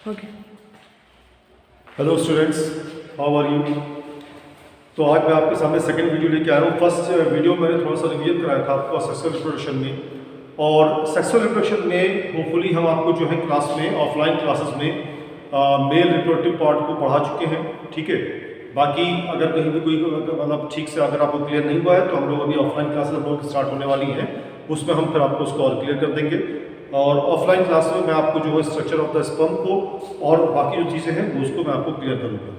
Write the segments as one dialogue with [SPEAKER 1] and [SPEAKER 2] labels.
[SPEAKER 1] Okay.
[SPEAKER 2] Hello students, how are you. तो आज मैं आपके सामने सेकंड वीडियो लेके आया हूँ। फर्स्ट वीडियो मैंने थोड़ा सा रिवीजन कराया था आपको सेक्सुअल रिप्रोडक्शन में, और सेक्सुअल रिप्रोडक्शन में होपफुली हम आपको जो है क्लास में, ऑफलाइन क्लासेस में मेल रिप्रोडक्टिव पार्ट को पढ़ा चुके हैं। ठीक है, बाकी अगर कहीं भी कोई मतलब ठीक से अगर आपको क्लियर नहीं हुआ है तो हम लोग अभी ऑफलाइन क्लासेस हम लोग स्टार्ट होने वाली हैं, उसमें हम फिर आपको उसको और क्लियर कर देंगे। और ऑफलाइन क्लास में मैं आपको जो है स्ट्रक्चर ऑफ द स्पर्म को और बाकी जो चीज़ें हैं वो उसको मैं आपको क्लियर करूँगा।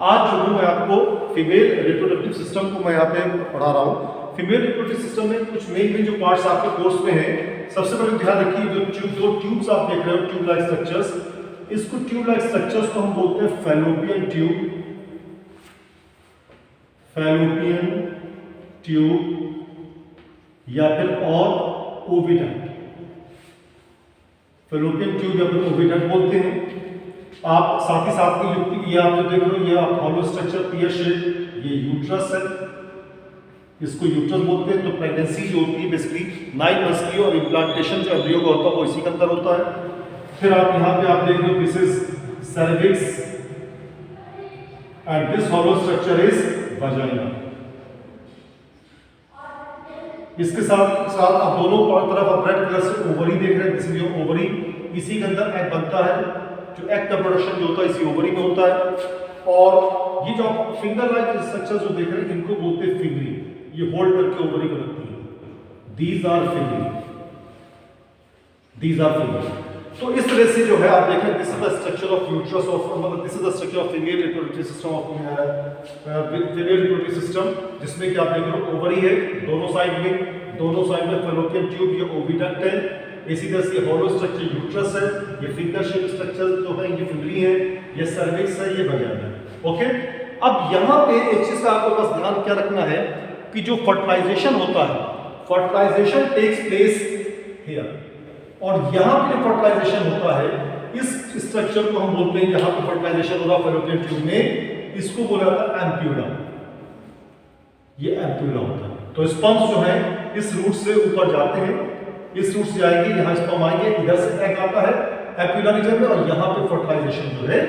[SPEAKER 2] आज जो मैं आपको फीमेल रिप्रोडक्टिव सिस्टम को मैं यहाँ पे पढ़ा रहा हूँ। फीमेल रिप्रोडक्टिव सिस्टम में कुछ मेन जो पार्ट्स आपके कोर्स में हैं, सबसे पहले ध्यान रखिए जो ट्यूब्स आप देख रहे हो, ट्यूब लाइक स्ट्रक्चर्स, इसको ट्यूब लाइक स्ट्रक्चर्स को हम बोलते हैं फैलोपियन ट्यूब, फैलोपियन ट्यूब या फिर और ओविडक्ट, फैलोपियन ट्यूब या फिर ओविडक्ट बोलते हैं। आप साथ ही साथ में ये आप जो देख रहे हो, ये आप हॉलो स्ट्रक्चर पियर शेप, ये यूट्रस है, इसको यूट्रस बोलते हैं। तो प्रेगनेंसी जो होती है बेसिकली 9 मंथ्स की, और इम्प्लांटेशन जो एम्ब्रियो का होता है वो इसी के अंदर होता है। फिर आप यहाँ पे आप देख रहे हो, this is cervix and this hollow structure is vagina. इसके साथ साथ आप दोनों तरफ आप रेड कलर से ओवरी देख रहे हैं, दिस इज योर ओवरी, इसी के अंदर एग बनता है। जो एग का प्रोडक्शन जो होता है इसी ओवरी में होता है। और ये जो फिंगर लाइक स्ट्रक्चर जो देख रहे हैं इनको बोलते हैं फिंगरी, ये होल्ड करके ओवरी को रखती है। These are fimbriae, these are fimbriae. तो इस तरह से जो है आप देख रहे हैं, this is the structure of uterus of, मतलब this is the structure of female reproductive system of female reproductive system, जिसमें कि आप देख रहे हो ओवरी है दोनों साइड में फैलोपियन ट्यूब, ये ओविडक्ट है, इसी तरह से हॉलो स्ट्रक्चर यूट्रस है, ये फिंगर शेप स्ट्रक्चर जो है ये फिंगरी है, ये सर्विक्स है, ये वजाइना है। ओके, अब यहाँ पे एक चीज का आपको बस ध्यान क्या रखना है कि जो फर्टिलाइजेशन होता है, फर्टिलाइजेशन टेक्स प्लेस हियर, और यहाँ पे जो फर्टिलाइजेशन होता है इस स्ट्रक्चर को हम बोलते हैं, यहाँ पे फर्टिलाइजेशन होगा फैलोपियन ट्यूब में, इसको बोला जाता है एम्प्यूला, ये एम्प्यूला होता है। तो स्पर्म्स जो है इस रूट से ऊपर जाते हैं, इस रूट से जाएंगे, यहाँ स्पर्म आएंगे, इधर से एग आता है एम्प्यूला रीजन में, और यहाँ पे फर्टिलाइजेशन जो है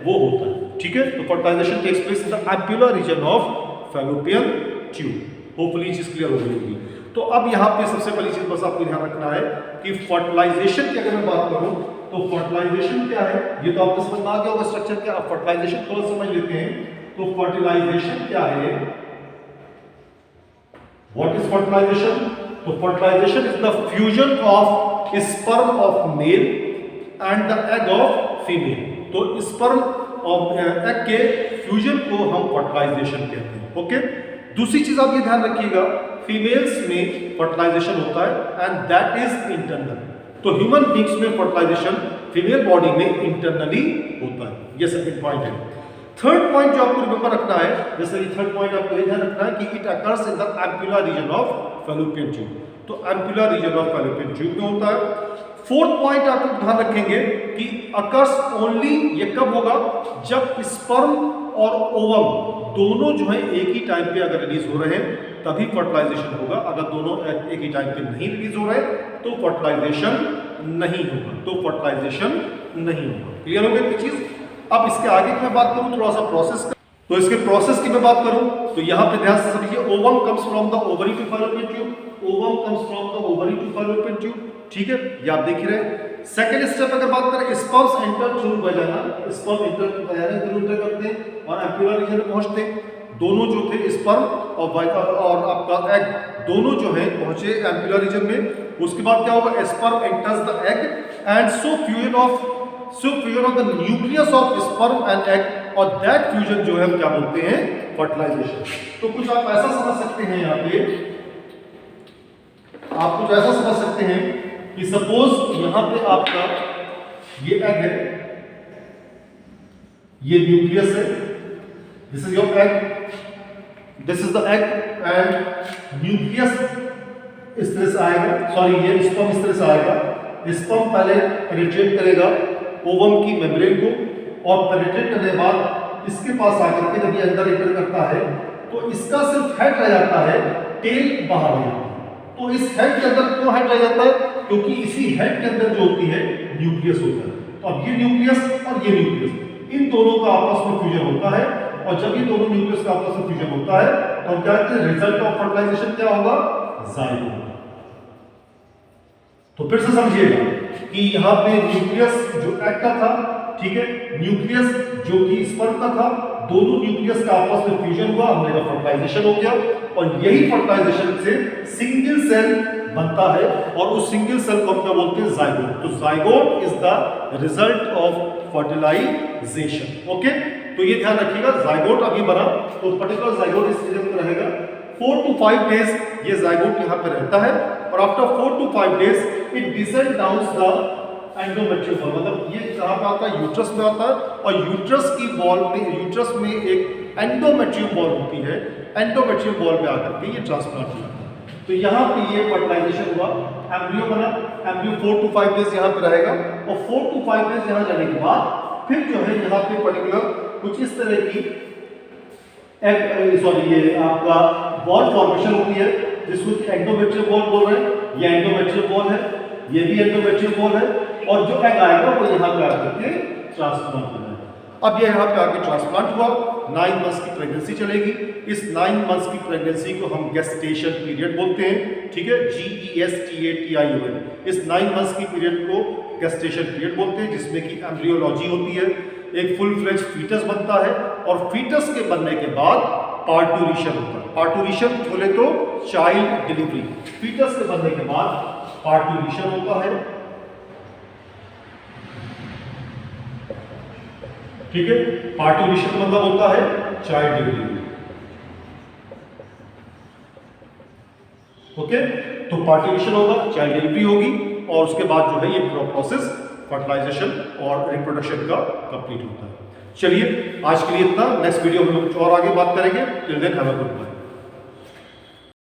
[SPEAKER 2] वो होता है। ठीक है, तो fertilisation takes place in the ampulla region of fallopian tube. Hopefully चीज क्लियर हो गई होगी। तो अब यहाँ पे सबसे पहली चीज बस आपको ध्यान रखना है कि फर्टिलाइजेशन की अगर मैं बात करूं तो फर्टिलाइजेशन क्या है, ये तो आपको समझ में आ गया होगा स्ट्रक्चर क्या। फर्टिलाइजेशन थोड़ा समझ लेते हैं। तो फर्टिलाइजेशन क्या है, व्हाट इज फर्टिलाइजेशन। तो fertilisation is the fusion of sperm of male and the egg of female. तो स्पर्म और एग के फ्यूजन को हम फर्टिलाइजेशन कहते हैं। ओके, दूसरी चीज आप ये ध्यान रखिएगा, फीमेल्स में फर्टिलाइजेशन होता है एंड दैट इज इंटरनल। तो ह्यूमन बींग्स में फर्टिलाइजेशन फीमेल बॉडी में इंटरनली होता है। ये सेकंड पॉइंट है। थर्ड पॉइंट जो आपको रिमेंबर रखना है, जैसे ये थर्ड पॉइंट आपको ये ध्यान रखना है कि it occurs in the ampulla region of fallopian tube. तो ampulla region of fallopian tube में होता है। फोर्थ पॉइंट आप ध्यान रखेंगे कि अकर्स ओनली, ये कब होगा, जब स्पर्म और ओवम दोनों जो है एक ही टाइम पे अगर रिलीज हो रहे हैं तभी फर्टिलाइजेशन होगा। अगर दोनों एक ही टाइम पे नहीं रिलीज हो रहे तो फर्टिलाइजेशन नहीं होगा, तो फर्टिलाइजेशन नहीं होगा। क्लियर हो गई चीज। अब इसके आगे की मैं बात करूं थोड़ा सा प्रोसेस का, तो इसके प्रोसेस की मैं बात करूं तो यहां पे ध्यान से समझिए, ovum comes from the ovary to fallopian tube, ovum comes from the ovary to fallopian tube. ठीक है, ये आप देख रहे हैं। सेकंड स्टेप अगर बात करें, sperms enter through vagina, sperm enter through vagina through enter करते हैं और एम्प्यूला रीजन में पहुंचते हैं। दोनों जो थे स्पर्म और आपका एग दोनों जो है पहुंचे एम्प्यूला रीजन में। उसके बाद क्या होगा, sperm enters the egg and so fusion of the nucleus of sperm and egg, और दैट फ्यूजन जो है हम क्या बोलते हैं, फर्टिलाइजेशन। तो कुछ आप ऐसा समझ सकते हैं, यहाँ पे आप कुछ ऐसा समझ सकते हैं कि सपोज यहां पे आपका ये एग है, ये न्यूक्लियस है, this is your egg, this is the egg and nucleus इस तरह से आएगा, सॉरी ये स्पर्म इस तरह से आएगा। स्पर्म पहले पेनिट्रेट करेगा ओवम की मेम्ब्रेन को, और पेनिट्रेट करने के बाद इसके पास आकर के जब ये अंदर एंटर करता है तो इसका सिर्फ हेड रह जाता है, टेल बाहर हो जाता है। तो इस हेड के अंदर क्यों हेड रह जाता है, क्योंकि इसी हेड के अंदर जो होती है न्यूक्लियस होता है। तो अब ये न्यूक्लियस और ये न्यूक्लियस, इन दोनों का आपस में फ्यूजन होता है। और जब ये दोनों न्यूक्लियस का आपस में फ्यूजन होता है तो हम क्या कहते हैं, रिजल्ट ऑफ फर्टिलाइजेशन क्या होगा, जाइगोट। तो फिर से समझिएगा कि यहां पे न्यूक्लियस जो एग का था, ठीक है, न्यूक्लियस जो कि स्पर्म का था, दोनों न्यूक्लियस का आपस में फ्यूजन हुआ, हमने कहा फर्टिलाइजेशन हो गया। और यही फर्टिलाइजेशन से सिंगल सेल बनता है और उस सिंगल सेल को हम क्या बोलते हैं, जाइगोट। तो zygote is the result of fertilisation. Okay, तो ये ध्यान रखिएगा, जाइगोट अभी बना तो पर्टिकुलर जाइगोट इस रीजन में रहेगा। 4 to 5 डेज ये जाइगोट यहाँ पे रहता है और after 4 to 5 days it descend down the endometrial wall. मतलब ये कहाँ पे आता है, यूट्रस में आता है। और यूट्रस की वॉल में, यूट्रस में एक एंडोमेट्रियल वॉल होती है, एंडोमेट्रियल वॉल पे आकर के ये ट्रांसप्लांट होता है। तो यहाँ पे ये फर्टिलाइजेशन हुआ, एम्ब्रियो बना, एम्ब्रियो 4 to 5 डेज यहाँ पे रहेगा और 4 to 5 डेज यहाँ जाने के बाद फिर जो है यहाँ पे पर्टिकुलर कुछ इस तरह की ये आपका वॉल फॉर्मेशन होती है जिसको एंडोमेट्रियल वॉल बोल रहे हैं। ये एंडोमेट्रियल वॉल है, ये भी एंडोमेट्रियल वॉल है और जो एग आएगा वो यहाँ पे आकर के ट्रांसप्लांट हो जाएगा। अब ये यहाँ पे आके ट्रांसप्लांट हुआ, 9 मंथ्स की प्रेगनेंसी चलेगी। इस 9 मंथ्स की प्रेगनेंसी को हम गेस्टेशन पीरियड बोलते हैं, ठीक है, GESTATION। इस 9 मंथ्स की पीरियड को गेस्टेशन पीरियड बोलते हैं, जिसमें कि एम्ब्रियोलॉजी होती है, एक फुल फ्लेज फीटस बनता है और फीटस के बनने के बाद पार्टूरिशन होता है। पार्टूरिशन बोले तो चाइल्ड डिलीवरी, फीटस के बनने के बाद पार्टूरिशन होता है, ठीक है। पार्टूरिशन मतलब होता है चाइल्ड डिलीवरी। ओके, तो पार्टूरिशन होगा, चाइल्ड डिलीवरी होगी और उसके बाद जो है ये पूरा प्रोसेस फर्टिलाइजेशन और रिप्रोडक्शन का कंप्लीट होता है। चलिए आज के लिए इतना, नेक्स्ट वीडियो में हम कुछ और आगे बात करेंगे। Till then have a good bye.